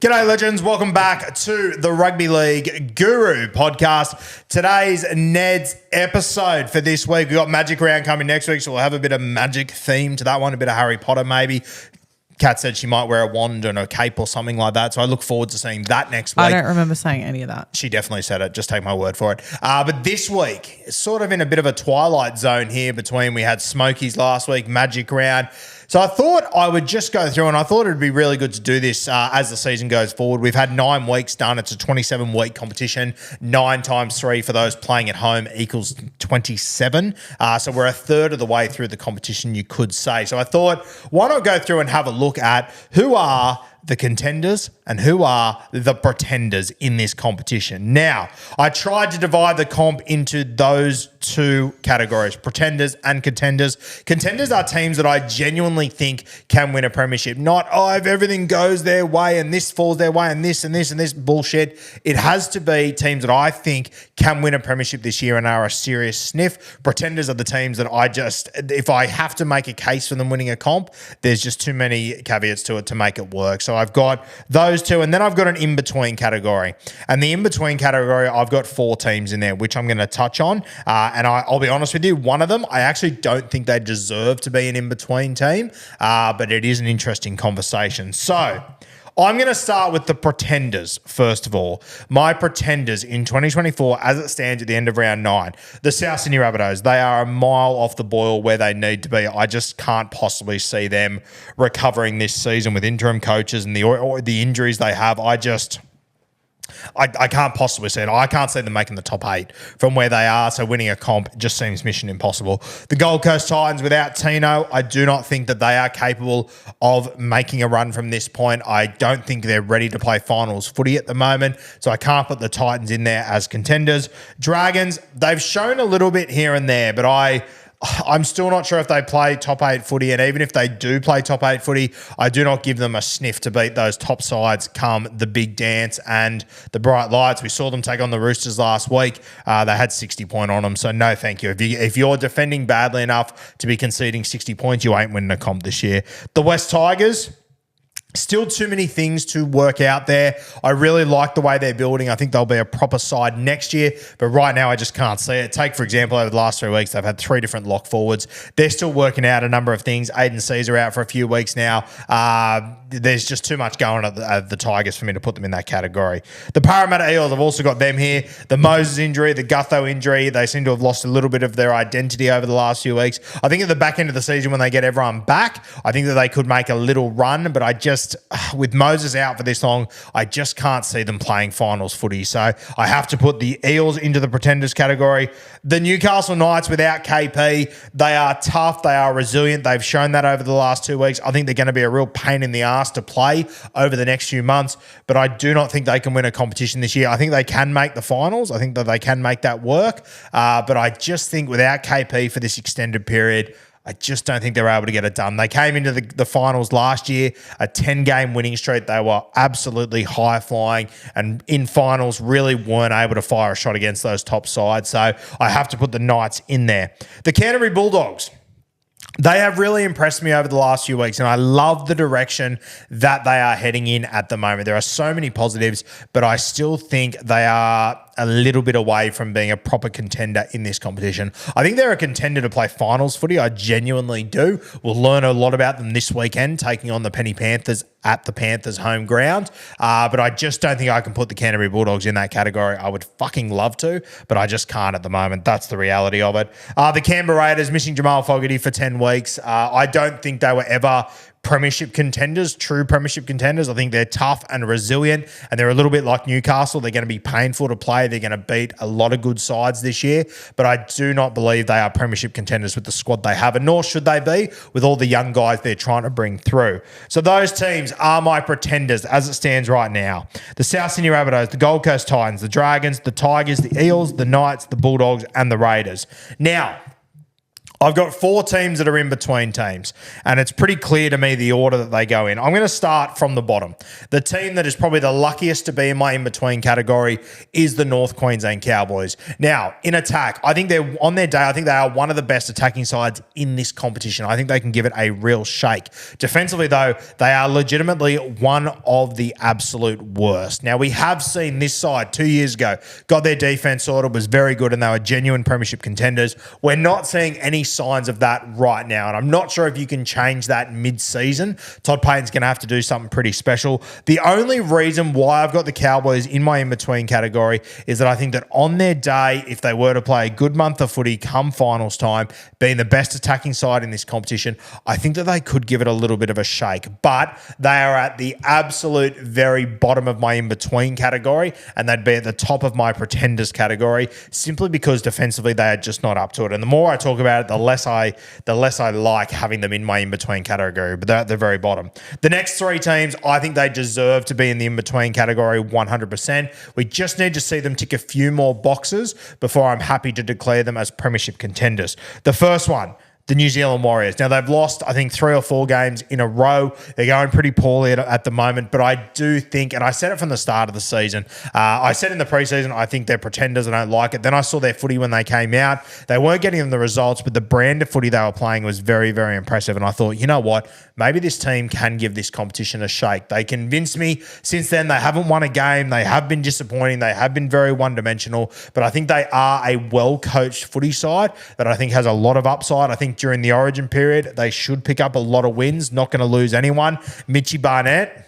G'day legends, welcome back to the Rugby League Guru podcast. Today's Ned's episode for this week. We've got Magic Round coming next week, so we'll have a bit of magic theme to that one, a bit of Harry Potter maybe. Kat said she might wear a wand and a cape or something like that, so I look forward to seeing that next week. I don't remember saying any of that. She definitely said it, just take my word for it. But this week, sort of in a bit of a twilight zone here between we had Smokies last week, Magic Round. So I thought I would just go through, and I thought it would be really good to do this as the season goes forward. We've had 9 weeks done. It's a 27-week competition. 9 times 3 for those playing at home equals 27. So we're a third of the way through the competition, you could say. So I thought, why not go through and have a look at who are the contenders and who are the pretenders in this competition. Now, I tried to divide the comp into those 2 categories, pretenders and contenders. Contenders are teams that I genuinely think can win a premiership. Not, if everything goes their way and this falls their way and this and this and this bullshit. It has to be teams that I think can win a premiership this year and are a serious sniff. Pretenders are the teams that I just, if I have to make a case for them winning a comp, there's just too many caveats to it to make it work. So I've got those 2, and then I've got an in-between category. And the in-between category, I've got 4 teams in there, which I'm going to touch on. And I'll be honest with you, one of them, I actually don't think they deserve to be an in-between team, but it is an interesting conversation. So I'm going to start with the pretenders, first of all. My pretenders in 2024, as it stands at the end of round 9, the South Sydney Rabbitohs, they are a mile off the boil where they need to be. I just can't possibly see them recovering this season with interim coaches and the injuries they have. I can't possibly see it. I can't see them making the top 8 from where they are, so winning a comp just seems mission impossible. The Gold Coast Titans, without Tino, I do not think that they are capable of making a run from this point. I don't think they're ready to play finals footy at the moment, so I can't put the Titans in there as contenders. Dragons, they've shown a little bit here and there, but I'm still not sure if they play top 8 footy, and even if they do play top 8 footy, I do not give them a sniff to beat those top sides come the big dance and the bright lights. We saw them take on the Roosters last week. They had 60 points on them, so no thank you. If you're defending badly enough to be conceding 60 points, you ain't winning a comp this year. The West Tigers, still too many things to work out there. I really like the way they're building. I think they'll be a proper side next year, but right now I just can't see it. Take, for example, over the last 3 weeks, they've had 3 different lock forwards. They're still working out a number of things. Aiden Caesar out for a few weeks now. There's just too much going on at the Tigers for me to put them in that category. The Parramatta Eels, I've also got them here. The Moses injury, the Gutho injury, they seem to have lost a little bit of their identity over the last few weeks. I think at the back end of the season when they get everyone back, I think that they could make a little run, but with Moses out for this long, I just can't see them playing finals footy. So I have to put the Eels into the pretenders category. The Newcastle Knights without KP, they are tough, they are resilient. They've shown that over the last 2 weeks. I think they're going to be a real pain in the ass to play over the next few months, but I do not think they can win a competition this year. I think they can make the finals. I think that they can make that work, but I just think without KP for this extended period, I just don't think they're able to get it done. They came into the finals last year, a 10-game winning streak. They were absolutely high-flying, and in finals really weren't able to fire a shot against those top sides. So I have to put the Knights in there. The Canterbury Bulldogs, they have really impressed me over the last few weeks, and I love the direction that they are heading in at the moment. There are so many positives, but I still think they are a little bit away from being a proper contender in this competition. I think they're a contender to play finals footy. I genuinely do. We'll learn a lot about them this weekend, taking on the Penny Panthers at the Panthers' home ground. But I just don't think I can put the Canterbury Bulldogs in that category. I would fucking love to, but I just can't at the moment. That's the reality of it. The Canberra Raiders, missing Jamal Fogarty for 10 weeks. I don't think they were ever premiership contenders, true premiership contenders. I think they're tough and resilient, and they're a little bit like Newcastle. They're going to be painful to play. They're going to beat a lot of good sides this year, but I do not believe they are premiership contenders with the squad they have, and nor should they be with all the young guys they're trying to bring through. So those teams are my pretenders as it stands right now. The South Sydney Rabbitohs, the Gold Coast Titans, the Dragons, the Tigers, the Eels, the Knights, the Bulldogs, and the Raiders. Now, I've got 4 teams that are in between teams, and it's pretty clear to me the order that they go in. I'm going to start from the bottom. The team that is probably the luckiest to be in my in-between category is the North Queensland Cowboys. Now, in attack, I think they're on their day. I think they are one of the best attacking sides in this competition. I think they can give it a real shake. Defensively, though, they are legitimately one of the absolute worst. Now, we have seen this side 2 years ago, got their defense sorted, was very good, and they were genuine premiership contenders. We're not seeing any signs of that right now, and I'm not sure if you can change that mid-season. Todd Payten's going to have to do something pretty special. The only reason why I've got the Cowboys in my in-between category is that I think that on their day, if they were to play a good month of footy come finals time, being the best attacking side in this competition, I think that they could give it a little bit of a shake, but they are at the absolute very bottom of my in-between category, and they'd be at the top of my pretenders category simply because defensively they are just not up to it. And the more I talk about it, the less I like having them in my in-between category, but they're at the very bottom. The next 3 teams, I think they deserve to be in the in-between category 100%. We just need to see them tick a few more boxes before I'm happy to declare them as premiership contenders. The first one, the New Zealand Warriors. Now, they've lost, I think, 3 or 4 games in a row. They're going pretty poorly at the moment, but I do think, and I said it from the start of the season, I said in the preseason, I think they're pretenders. I don't like it. Then I saw their footy when they came out. They weren't getting them the results, but the brand of footy they were playing was very, very impressive. And I thought, you know what? Maybe this team can give this competition a shake. They convinced me. Since then, they haven't won a game. They have been disappointing. They have been very one-dimensional, but I think they are a well-coached footy side that I think has a lot of upside. I think during the Origin period, they should pick up a lot of wins. Not going to lose anyone. Mitchy Barnett,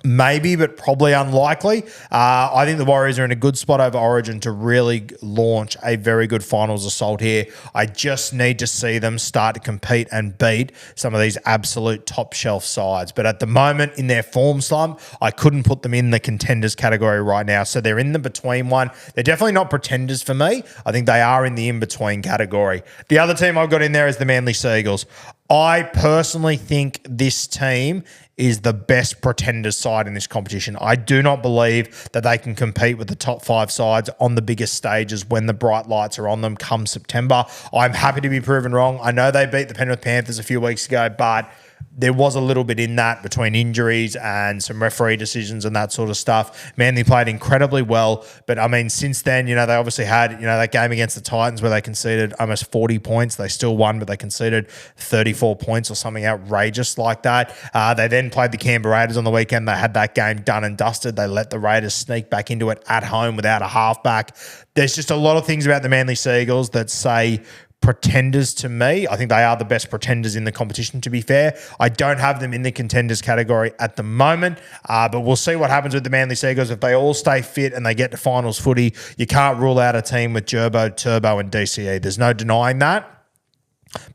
maybe, but probably unlikely. I think the Warriors are in a good spot over Origin to really launch a very good finals assault here. I just need to see them start to compete and beat some of these absolute top shelf sides. But at the moment, in their form slump, I couldn't put them in the contenders category right now. So they're in the between one. They're definitely not pretenders for me. I think they are in the in-between category. The other team I've got in there is the Manly Seagulls. I personally think this team is the best pretender side in this competition. I do not believe that they can compete with the top 5 sides on the biggest stages when the bright lights are on them come September. I'm happy to be proven wrong. I know they beat the Penrith Panthers a few weeks ago, but there was a little bit in that between injuries and some referee decisions and that sort of stuff. Manly played incredibly well, but I mean, since then, they obviously had, that game against the Titans where they conceded almost 40 points. They still won, but they conceded 34 points or something outrageous like that. They then played the Canberra Raiders on the weekend. They had that game done and dusted. They let the Raiders sneak back into it at home without a halfback. There's just a lot of things about the Manly Seagulls that say pretenders to me. I think they are the best pretenders in the competition, to be fair. I don't have them in the contenders category at the moment, but we'll see what happens with the Manly Seagulls. If they all stay fit and they get to finals footy, you can't rule out a team with Gerbo, Turbo and DCE. There's no denying that,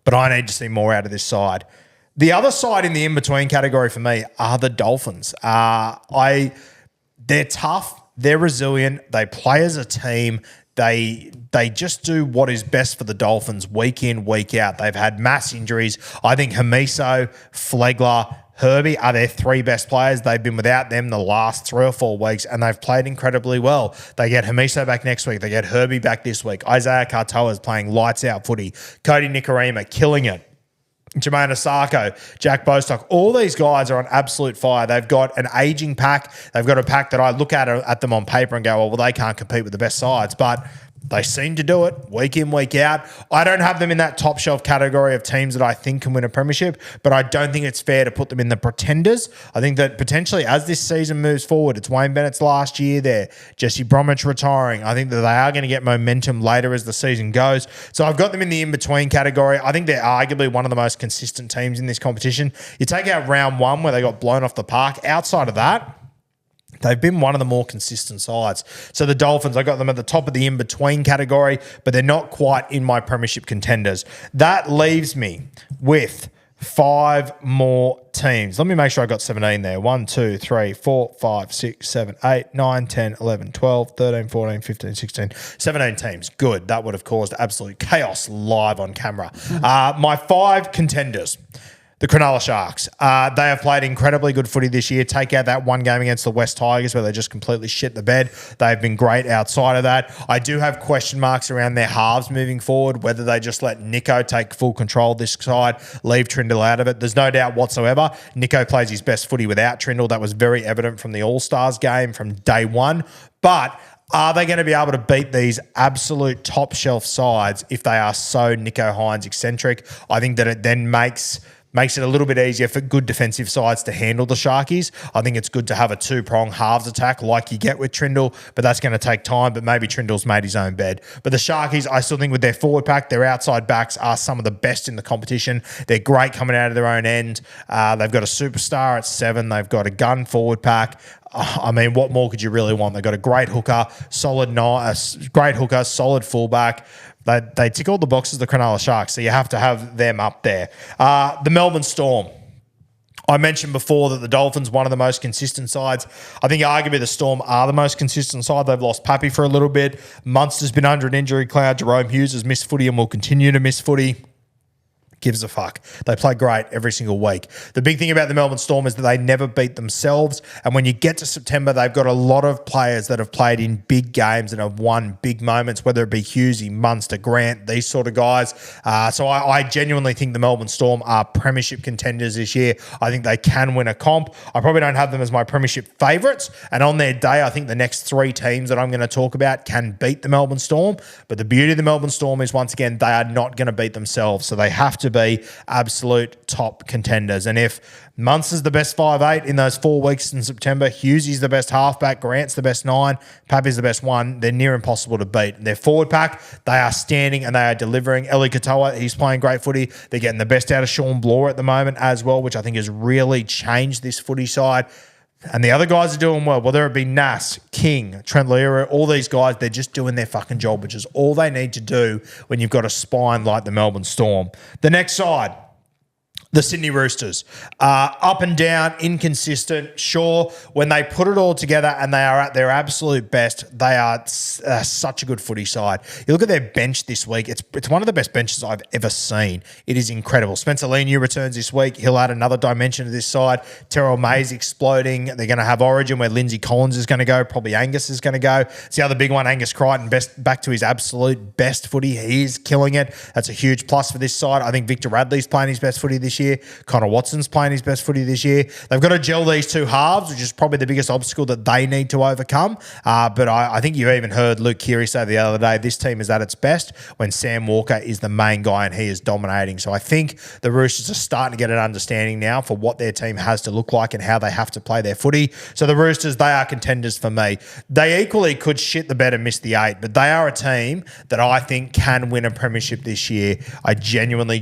but I need to see more out of this side. The other side in the in-between category for me are the Dolphins. They're tough. They're resilient. They play as a team. They just do what is best for the Dolphins week in, week out. They've had mass injuries. I think Hamiso, Flegler, Herbie are their 3 best players. They've been without them the last 3 or 4 weeks, and they've played incredibly well. They get Hamiso back next week. They get Herbie back this week. Isaiah Katoa is playing lights out footy. Cody Nikorima killing it. Jermaine Osako, Jack Bostock, all these guys are on absolute fire. They've got an aging pack. They've got a pack that I look at them on paper and go, well, they can't compete with the best sides, but they seem to do it week in, week out. I don't have them in that top shelf category of teams that I think can win a premiership, but I don't think it's fair to put them in the pretenders. I think that potentially as this season moves forward, it's Wayne Bennett's last year there, Jesse Bromwich retiring. I think that they are going to get momentum later as the season goes. So I've got them in the in-between category. I think they're arguably one of the most consistent teams in this competition. You take out round 1 where they got blown off the park. Outside of that, they've been one of the more consistent sides. So the Dolphins, I got them at the top of the in-between category, but they're not quite in my premiership contenders. That leaves me with 5 more teams. Let me make sure I got 17 there. 1, 2, 3, 4, 5, 6, 7, 8, 9, 10, 11, 12, 13, 14, 15, 16, 17 teams. Good. That would have caused absolute chaos live on camera. My 5 contenders. The Cronulla Sharks. They have played incredibly good footy this year. Take out that one game against the West Tigers where they just completely shit the bed. They've been great outside of that. I do have question marks around their halves moving forward, whether they just let Nico take full control of this side, leave Trindle out of it. There's no doubt whatsoever. Nico plays his best footy without Trindle. That was very evident from the All-Stars game from day one. But are they going to be able to beat these absolute top shelf sides if they are so Nico Hines eccentric? I think that it then makes it a little bit easier for good defensive sides to handle the Sharkies. I think it's good to have a two-prong halves attack like you get with Trindle, but that's going to take time, but maybe Trindle's made his own bed. But the Sharkies, I still think with their forward pack, their outside backs are some of the best in the competition. They're great coming out of their own end. They've got a superstar at 7. They've got a gun forward pack. I mean, what more could you really want? They've got a great hooker, solid fullback. They tick all the boxes, the Cronulla Sharks, so you have to have them up there. The Melbourne Storm. I mentioned before that the Dolphins, one of the most consistent sides. I think arguably the Storm are the most consistent side. They've lost Pappy for a little bit. Munster's been under an injury cloud. Jerome Hughes has missed footy and will continue to miss footy. Gives a fuck. They play great every single week. The big thing about the Melbourne Storm is that they never beat themselves. And when you get to September, they've got a lot of players that have played in big games and have won big moments, whether it be Hughesy, Munster, Grant, these sort of guys. So I genuinely think the Melbourne Storm are premiership contenders this year. I think they can win a comp. I probably don't have them as my premiership favourites. And on their day, I think the next 3 teams that I'm going to talk about can beat the Melbourne Storm. But the beauty of the Melbourne Storm is, once again, they are not going to beat themselves. So they have to be absolute top contenders. And if Munster's the best 5'8" in those 4 weeks in September, Hughesy's the best halfback, Grant's the best 9, Pappy's the best 1, they're near impossible to beat. Their forward pack, they are standing and they are delivering. Eli Katoa, he's playing great footy. They're getting the best out of Sean Bloor at the moment as well, which I think has really changed this footy side. And the other guys are doing well, whether it be Nass, King, Trent Leary, all these guys, they're just doing their fucking job, which is all they need to do when you've got a spine like the Melbourne Storm. The next side, the Sydney Roosters. Up and down, inconsistent. Sure, when they put it all together and they are at their absolute best, they are such a good footy side. You look at their bench this week, it's one of the best benches I've ever seen. It is incredible. Spencer Leniu returns this week. He'll add another dimension to this side. Terrell May's exploding. They're going to have Origin where Lindsay Collins is going to go. Probably Angus is going to go. It's the other big one, Angus Crichton, back to his absolute best footy. He is killing it. That's a huge plus for this side. I think Victor Radley's playing his best footy this year. Connor Watson's playing his best footy this year. They've got to gel these 2 halves, which is probably the biggest obstacle that they need to overcome. But I think you even heard Luke Keary say the other day, this team is at its best when Sam Walker is the main guy and he is dominating. So I think the Roosters are starting to get an understanding now for what their team has to look like and how they have to play their footy. So the Roosters, they are contenders for me. They equally could shit the bed and miss the 8, but they are a team that I think can win a premiership this year. I genuinely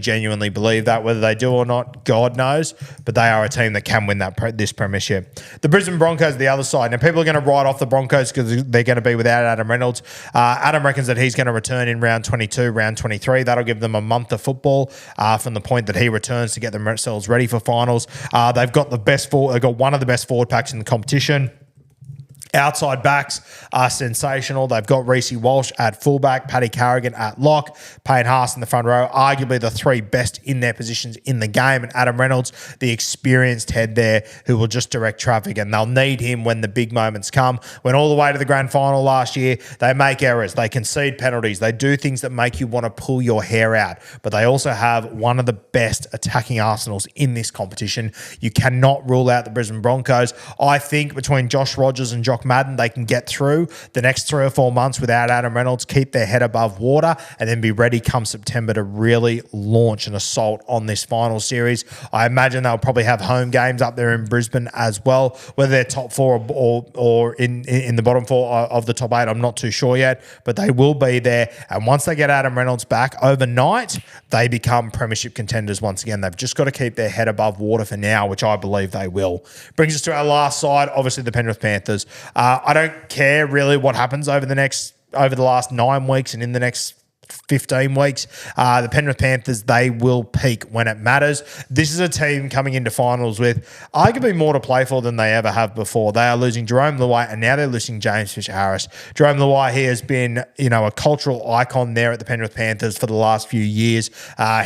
believe that. Whether they do or not, God knows, but they are a team that can win this premiership. The Brisbane Broncos, the other side. Now, people are going to write off the Broncos because they're going to be without Adam Reynolds. Adam reckons that he's going to return in round 22, round 23. That'll give them a month of football from the point that he returns to get themselves ready for finals. They've got they've got one of the best forward packs in the competition. Outside backs are sensational. They've got Reece Walsh at fullback, Paddy Carrigan at lock, Payne Haas in the front row, arguably the 3 best in their positions in the game, and Adam Reynolds, the experienced head there who will just direct traffic, and they'll need him when the big moments come. Went all the way to the grand final last year. They make errors. They concede penalties. They do things that make you want to pull your hair out, but they also have one of the best attacking arsenals in this competition. You cannot rule out the Brisbane Broncos. I think between Josh Rogers and Jock Madden, they can get through the next 3 or 4 months without Adam Reynolds, keep their head above water, and then be ready come September to really launch an assault on this final series. I imagine they'll probably have home games up there in Brisbane as well. Whether they're top 4 or in the bottom 4 of the top 8, I'm not too sure yet, but they will be there. And once they get Adam Reynolds back overnight, they become premiership contenders once again. They've just got to keep their head above water for now, which I believe they will. Brings us to our last side, obviously the Penrith Panthers. I don't care really what happens over the last 9 weeks and in the next 15 weeks. The Penrith Panthers, they will peak when it matters. This is a team coming into finals with arguably more to play for than they ever have before. They are losing Jerome Luai, and now they're losing James Fisher-Harris. Jerome Luai, he has been, a cultural icon there at the Penrith Panthers for the last few years.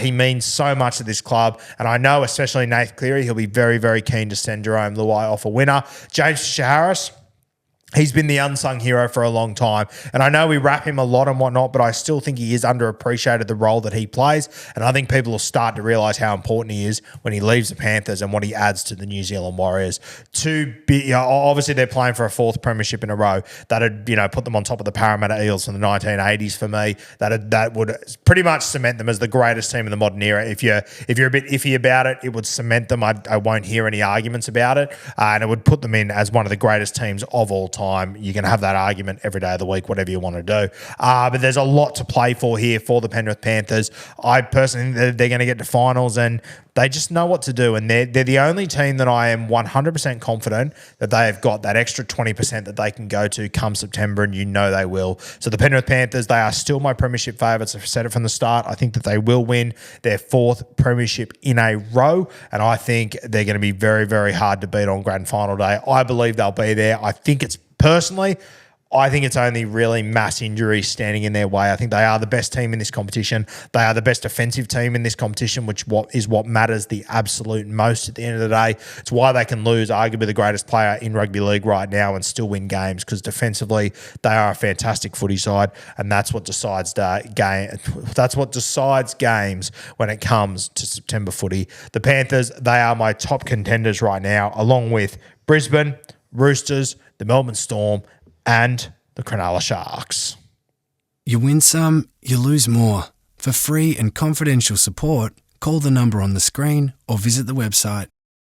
He means so much to this club, and I know especially Nathan Cleary, he'll be very, very keen to send Jerome Luai off a winner. James Fisher-Harris, he's been the unsung hero for a long time. And I know we rap him a lot and whatnot, but I still think he is underappreciated, the role that he plays. And I think people will start to realise how important he is when he leaves the Panthers and what he adds to the New Zealand Warriors. Obviously, they're playing for a 4th premiership in a row. That'd, put them on top of the Parramatta Eels from the 1980s for me. That would pretty much cement them as the greatest team in the modern era. If you're a bit iffy about it, it would cement them. I won't hear any arguments about it. And it would put them in as one of the greatest teams of all time. You can have that argument every day of the week, whatever you want to do. But there's a lot to play for here for the Penrith Panthers. I personally think they're going to get to finals, and they just know what to do. And they're the only team that I am 100% confident that they have got that extra 20% that they can go to come September, and they will. So the Penrith Panthers, they are still my premiership favourites. I've said it from the start. I think that they will win their 4th premiership in a row, and I think they're going to be very, very hard to beat on grand final day. I believe they'll be there. I think it's only really mass injuries standing in their way. I think they are the best team in this competition. They are the best defensive team in this competition, which is what matters the absolute most at the end of the day. It's why they can lose arguably the greatest player in rugby league right now and still win games, because defensively they are a fantastic footy side, and that's what decides games when it comes to September footy. The Panthers, they are my top contenders right now, along with Brisbane, Roosters, the Melbourne Storm, and the Cronulla Sharks. You win some, you lose more. For free and confidential support, call the number on the screen or visit the website